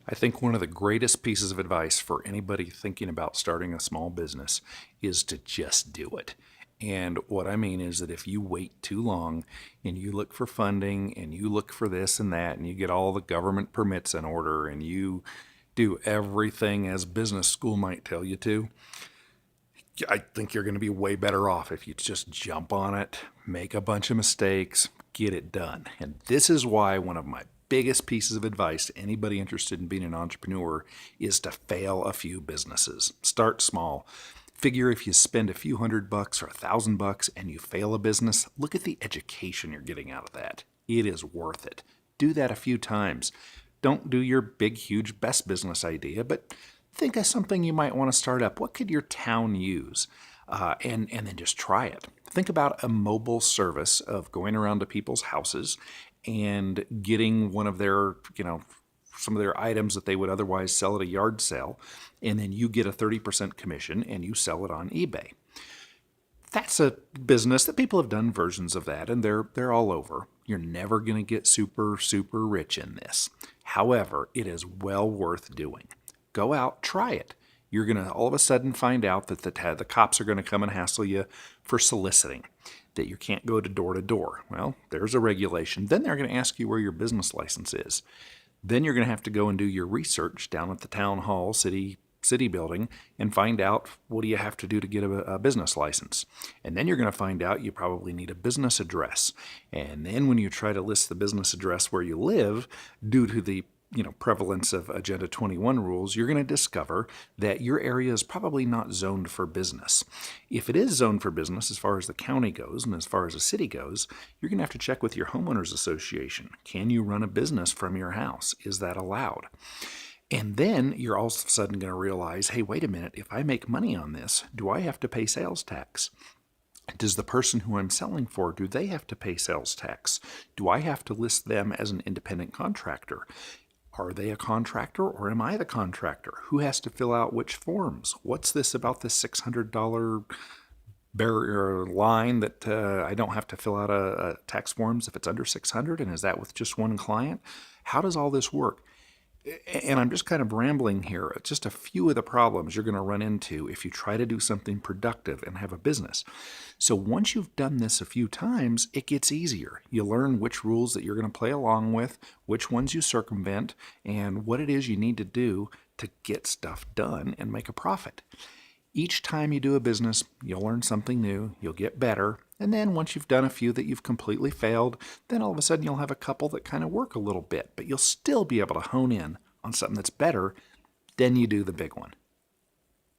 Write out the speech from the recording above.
I think one of the greatest pieces of advice for anybody thinking about starting a small business is to just do it. And what I mean is that if you wait too long and you look for funding and you look for this and that and you get all the government permits in order and you do everything as business school might tell you to, I think you're going to be way better off if you just jump on it, make a bunch of mistakes, get it done. And this is why one of my biggest pieces of advice to anybody interested in being an entrepreneur is to fail a few businesses. Start small. Figure if you spend a few $100 or $1,000 and you fail a business, look at the education you're getting out of that. It is worth it. Do that a few times. Don't do your big, huge, best business idea, but think of something you might want to start up. What could your town use? And then just try it. Think about a mobile service of going around to people's houses and getting one of their, some of their items that they would otherwise sell at a yard sale, and then you get a 30% commission and you sell it on eBay. That's a business that people have done versions of that, and they're all over. You're never going to get super, super rich in this. However, it is well worth doing. Go out, try it. You're going to all of a sudden find out that the cops are going to come and hassle you for soliciting, that you can't go to door. Well, there's a regulation. Then they're going to ask you where your business license is. Then you're going to have to go and do your research down at the town hall, city building, and find out what do you have to do to get a business license. And then you're going to find out you probably need a business address. And then when you try to list the business address where you live, due to the prevalence of Agenda 21 rules, you're going to discover that your area is probably not zoned for business. If it is zoned for business as far as the county goes and as far as the city goes, you're going to have to check with your homeowners association. Can you run a business from your house? Is that allowed? And then you're all of a sudden going to realize, hey, wait a minute, if I make money on this, do I have to pay sales tax? Does the person who I'm selling for, do they have to pay sales tax? Do I have to list them as an independent contractor? Are they a contractor or am I the contractor? Who has to fill out which forms? What's this about this $600 barrier line that I don't have to fill out a tax forms if it's under 600? And is that with just one client? How does all this work? And I'm just kind of rambling here. It's just a few of the problems you're going to run into if you try to do something productive and have a business. So once you've done this a few times, it gets easier. You learn which rules that you're going to play along with, which ones you circumvent, and what it is you need to do to get stuff done and make a profit. Each time you do a business, you'll learn something new, you'll get better, and then once you've done a few that you've completely failed, then all of a sudden you'll have a couple that kind of work a little bit, but you'll still be able to hone in on something that's better. Then you do the big one.